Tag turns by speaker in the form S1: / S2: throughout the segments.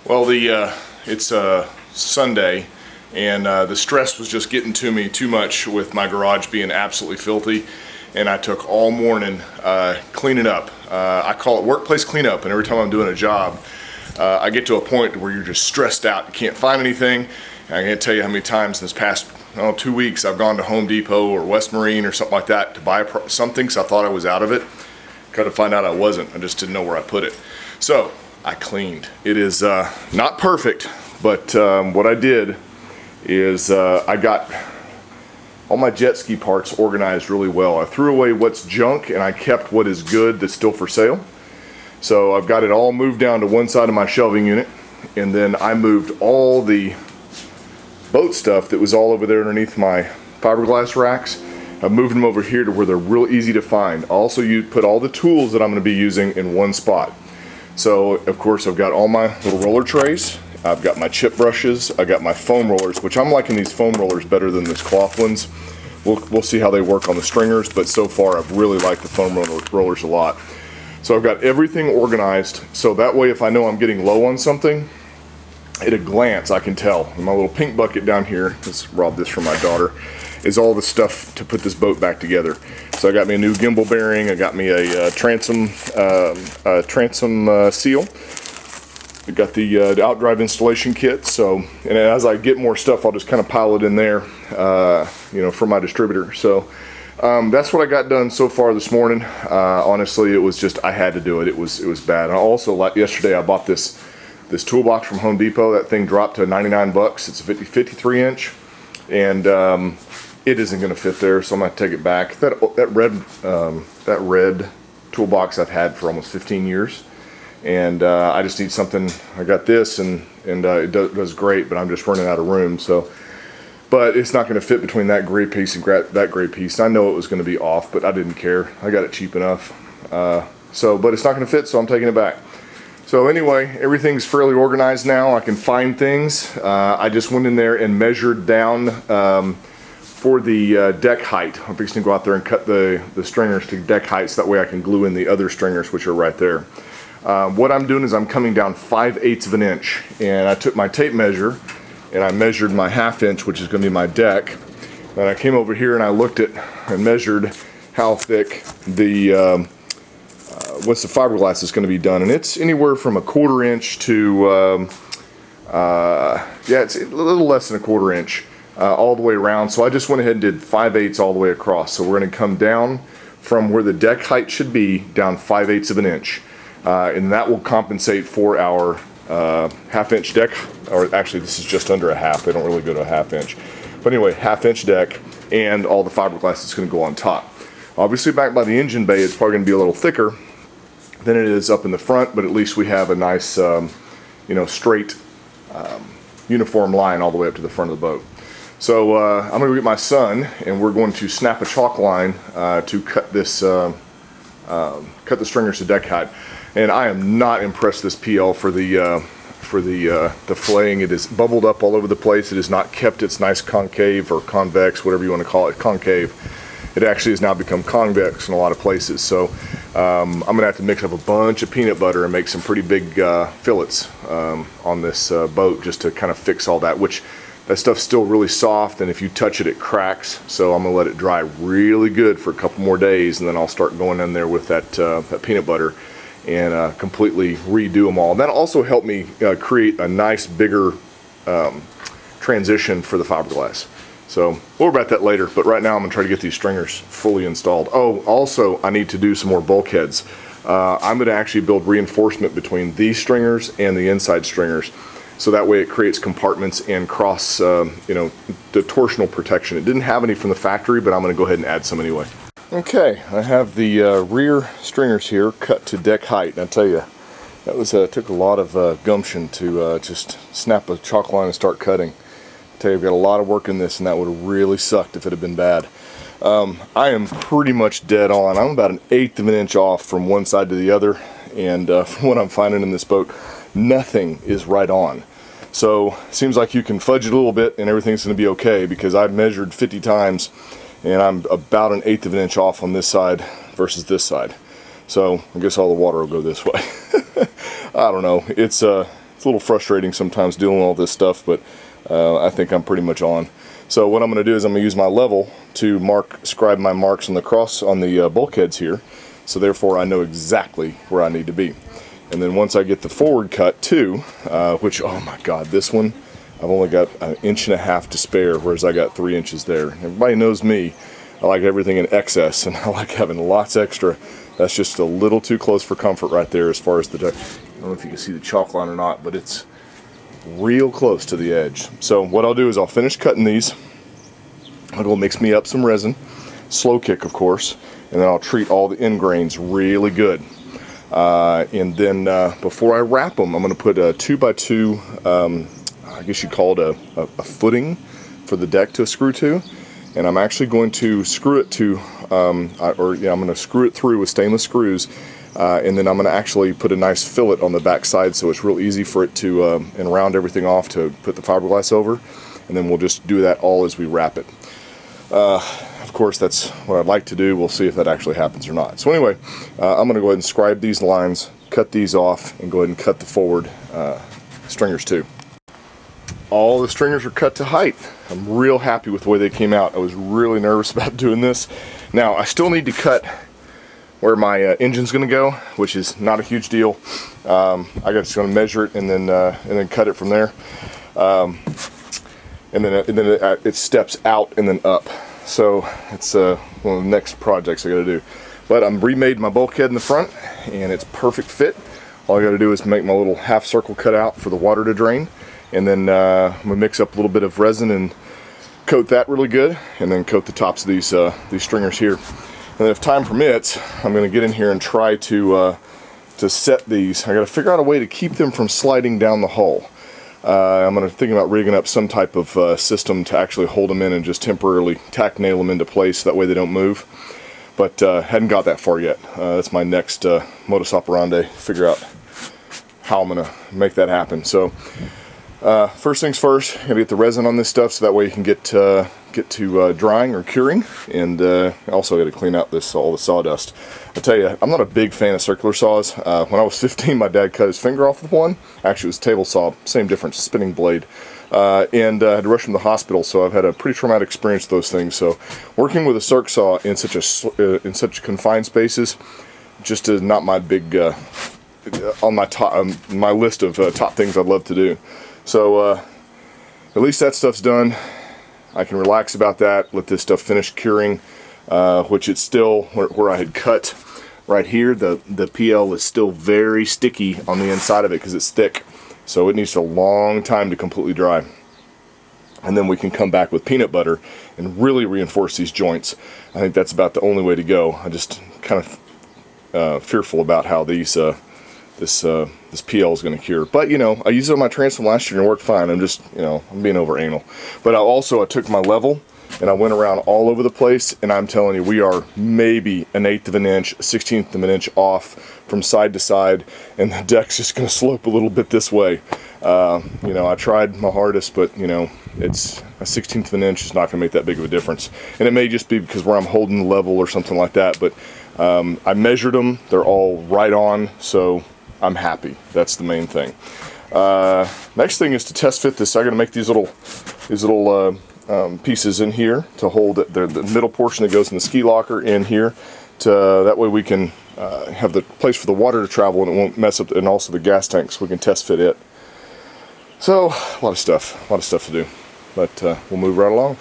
S1: Well, it's Sunday, and the stress was just getting to me too much with my garage being absolutely filthy, and I took all morning cleaning up. I call it workplace cleanup, and every time I'm doing a job, I get to a point where you're just stressed out. You can't find anything. And I can't tell you how many times in this past 2 weeks I've gone to Home Depot or West Marine or something like that to buy something because I thought I was out of it. Kind of find out I wasn't. I just didn't know where I put it. So I cleaned. It is not perfect, but what I did is I got all my jet ski parts organized really well. I threw away what's junk and I kept what is good that's still for sale. So I've got it all moved down to one side of my shelving unit, and then I moved all the boat stuff that was all over there underneath my fiberglass racks. I've moved them over here to where they're real easy to find. Also, you put all the tools that I'm going to be using in one spot. So of course I've got all my little roller trays, I've got my chip brushes, I got my foam rollers, which I'm liking these foam rollers better than these cloth ones. We'll see how they work on the stringers, but so far I've really liked the foam rollers a lot. So I've got everything organized, so that way if I know I'm getting low on something, at a glance I can tell. And my little pink bucket down here, let's rob this from my daughter, is all the stuff to put this boat back together. So I got me a new gimbal bearing, I got me a transom seal, I got the outdrive installation kit. So, and as I get more stuff, I'll just kind of pile it in there, for my distributor. So that's what I got done so far this morning. Honestly, it was just, I had to do it. It was bad. And also, like yesterday, I bought this toolbox from Home Depot. That thing dropped to 99 bucks. It's a 53 inch, and it isn't going to fit there, so I'm going to take it back. That red toolbox I've had for almost 15 years, and I just need something. I got this, and it does great, but I'm just running out of room. So, but it's not going to fit between that gray piece and that gray piece. I know it was going to be off, but I didn't care. I got it cheap enough. But it's not going to fit, so I'm taking it back. So anyway, everything's fairly organized now. I can find things. I just went in there and measured down for the deck height. I'm fixing to go out there and cut the stringers to deck height so that way I can glue in the other stringers, which are right there. What I'm doing is I'm coming down 5/8 of an inch, and I took my tape measure and I measured my 1/2 inch, which is going to be my deck. And I came over here and I looked at and measured how thick the what's the fiberglass is going to be done, and it's anywhere from 1/4 inch to it's a little less than 1/4 inch all the way around. So I just went ahead and did 5/8 all the way across. So we're going to come down from where the deck height should be down 5/8 of an inch, and that will compensate for our 1/2 inch deck, or actually this is just under a half. They don't really go to a 1/2 inch, but anyway, 1/2 inch deck and all the fiberglass that's going to go on top. Obviously back by the engine bay it's probably going to be a little thicker than it is up in the front, but at least we have a nice straight uniform line all the way up to the front of the boat. So I'm going to get my son, and we're going to snap a chalk line to cut this cut the stringers to deck height. And I am not impressed with this PL for the flaying. It is bubbled up all over the place. It has not kept its nice concave or convex, whatever you want to call it, concave. It actually has now become convex in a lot of places. So I'm going to have to mix up a bunch of peanut butter and make some pretty big fillets on this boat just to kind of fix all that, which that stuff's still really soft, and if you touch it, it cracks. So I'm going to let it dry really good for a couple more days, and then I'll start going in there with that peanut butter and completely redo them all. And that'll also help me create a nice bigger transition for the fiberglass. So we'll worry about that later, but right now I'm going to try to get these stringers fully installed. Oh, also I need to do some more bulkheads. I'm going to actually build reinforcement between these stringers and the inside stringers, so that way it creates compartments and cross, the torsional protection. It didn't have any from the factory, but I'm going to go ahead and add some anyway. Okay, I have the rear stringers here cut to deck height, and I tell you, that was took a lot of gumption to just snap a chalk line and start cutting. I tell you, I've got a lot of work in this, and that would have really sucked if it had been bad. I am pretty much dead on. I'm about 1/8 of an inch off from one side to the other, and from what I'm finding in this boat, nothing is right on. So it seems like you can fudge it a little bit and everything's going to be okay, because I've measured 50 times and I'm about 1/8 of an inch off on this side versus this side. So I guess all the water will go this way. I don't know. It's it's a little frustrating sometimes dealing with all this stuff, but I think I'm pretty much on. So what I'm going to do is I'm going to use my level to scribe my marks on the bulkheads here, so therefore I know exactly where I need to be. And then once I get the forward cut too, which, oh my god, this one I've only got 1.5 inches to spare, whereas I got 3 inches there. Everybody knows me, I like everything in excess, and I like having lots extra. That's just a little too close for comfort right there as far as the deck. I don't know if you can see the chalk line or not, but it's real close to the edge. So what I'll do is I'll finish cutting these. I'll go mix me up some resin, slow kick of course, and then I'll treat all the end grains really good. And then before I wrap them, I'm going to put a 2x2, I guess you'd call it a footing for the deck to screw to. And I'm actually going to screw it to, I'm going to screw it through with stainless screws. And then I'm going to actually put a nice fillet on the back side so it's real easy for it to, and round everything off to put the fiberglass over. And then we'll just do that all as we wrap it. Of course, that's what I'd like to do. We'll see if that actually happens or not. So anyway, I'm going to go ahead and scribe these lines, cut these off, and go ahead and cut the forward stringers too. All the stringers are cut to height. I'm real happy with the way they came out. I was really nervous about doing this. Now, I still need to cut where my engine's going to go, which is not a huge deal. I just going to measure it and then cut it from there. And then it steps out and then up. So it's one of the next projects I got to do. But I'm remade my bulkhead in the front, and it's perfect fit. All I got to do is make my little half circle cutout for the water to drain, and then I'm gonna mix up a little bit of resin and coat that really good, and then coat the tops of these stringers here. And then if time permits, I'm going to get in here and try to set these. I got to figure out a way to keep them from sliding down the hull. I'm going to think about rigging up some type of system to actually hold them in and just temporarily tack nail them into place so that way they don't move. But hadn't got that far yet. That's my next modus operandi, figure out how I'm going to make that happen. So first things first, I'm going to get the resin on this stuff so that way you can get to drying or curing, and also got to clean out all the sawdust. I tell you, I'm not a big fan of circular saws. When I was 15, my dad cut his finger off with one. Actually, it was a table saw, same difference, spinning blade. And I had to rush him to the hospital, so I've had a pretty traumatic experience with those things. So working with a circ saw in such confined spaces just is not my big on my list of top things I'd love to do. So at least that stuff's done. I can relax about that, let this stuff finish curing, which it's still, where I had cut right here, the PL is still very sticky on the inside of it because it's thick. So it needs a long time to completely dry. And then we can come back with peanut butter and really reinforce these joints. I think that's about the only way to go. I just kind of fearful about how this PL is going to cure. But, I used it on my transom last year and it worked fine. I'm just, I'm being over anal. But I took my level and I went around all over the place, and I'm telling you, we are maybe 1/8 of an inch, 1/16 of an inch off from side to side, and the deck's just going to slope a little bit this way. I tried my hardest, but, it's a 1/16 of an inch is not going to make that big of a difference. And it may just be because where I'm holding the level or something like that, but I measured them. They're all right on, so I'm happy. That's the main thing. Next thing is to test fit this. I got to make these little pieces in here to hold it. The middle portion that goes in the ski locker in here. That way we can have the place for the water to travel and it won't mess up, and also the gas tank, so we can test fit it. So a lot of stuff to do, but we'll move right along.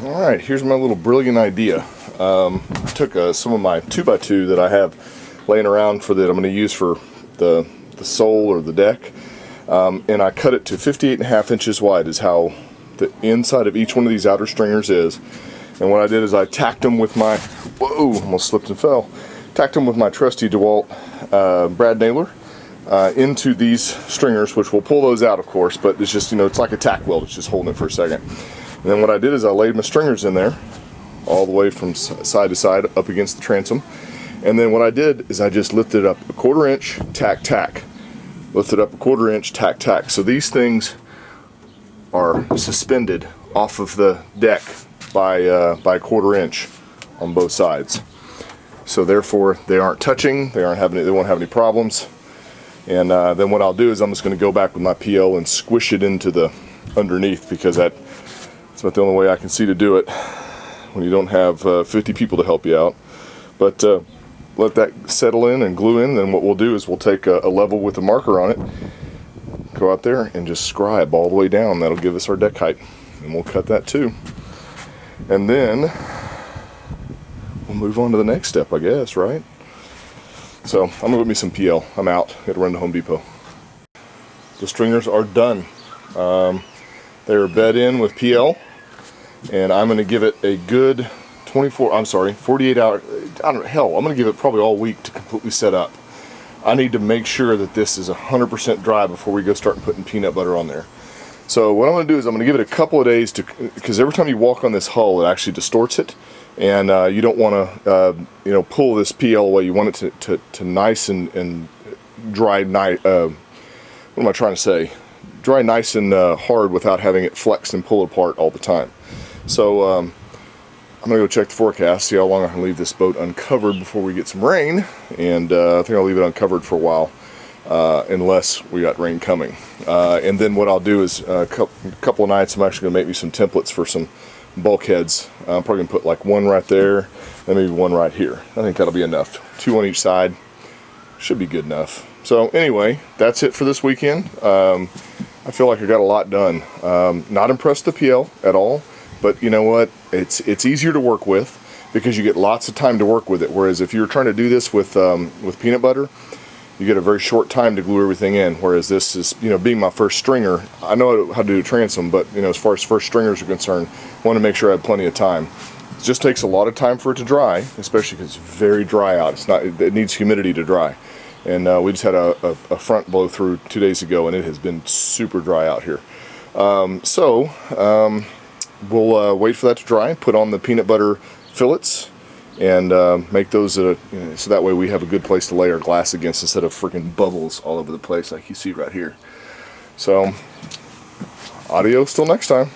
S1: All right, here's my little brilliant idea. I took some of my 2x2 that I have laying around that I'm going to use for the sole or the deck, and I cut it to 58.5 inches wide is how the inside of each one of these outer stringers is. And what I did is I tacked them with my, almost slipped and fell, tacked them with my trusty DeWalt brad nailer into these stringers, which will pull those out of course, but it's just, it's like a tack weld, it's just holding it for a second. And then what I did is I laid my stringers in there all the way from side to side up against the transom. And then what I did is I just lifted it up 1/4 inch, tack, tack. Lifted up 1/4 inch, tack, tack. So these things are suspended off of the deck by 1/4 inch on both sides. So therefore they aren't touching, they won't have any problems. And then what I'll do is I'm just going to go back with my PL and squish it into the underneath, because that's about the only way I can see to do it when you don't have 50 people to help you out. But let that settle in and glue in. Then what we'll do is we'll take a level with a marker on it, go out there and just scribe all the way down. That'll give us our deck height, and we'll cut that too. And then we'll move on to the next step, I guess, right? So I'm gonna get me some PL. I'm out. Got to run to Home Depot. The stringers are done. They're bed in with PL, and I'm gonna give it a good 48 hours. Hell, I'm gonna give it probably all week to completely set up. I need to make sure that this is 100% dry before we go start putting peanut butter on there. So what I'm going to do is I'm going to give it a couple of days because every time you walk on this hull, it actually distorts it, and you don't want to pull this PL away. You want it to nice and dry. What am I trying to say? Dry nice and hard without having it flex and pull apart all the time. So I'm going to go check the forecast, see how long I can leave this boat uncovered before we get some rain, and I think I'll leave it uncovered for a while unless we got rain coming. And then what I'll do is a couple of nights I'm actually going to make me some templates for some bulkheads. I'm probably going to put like one right there and maybe one right here. I think that'll be enough. 2 on each side. Should be good enough. So anyway, that's it for this weekend. I feel like I got a lot done. Not impressed with the PL at all. But you know what? It's easier to work with because you get lots of time to work with it. Whereas if you're trying to do this with peanut butter, you get a very short time to glue everything in. Whereas this is, being my first stringer, I know how to do a transom, but as far as first stringers are concerned, I want to make sure I have plenty of time. It just takes a lot of time for it to dry, especially because it's very dry out. It needs humidity to dry. And we just had a front blow through 2 days ago, and it has been super dry out here. We'll wait for that to dry, put on the peanut butter fillets, and make those so that way we have a good place to lay our glass against instead of freaking bubbles all over the place like you see right here. So, adios till next time.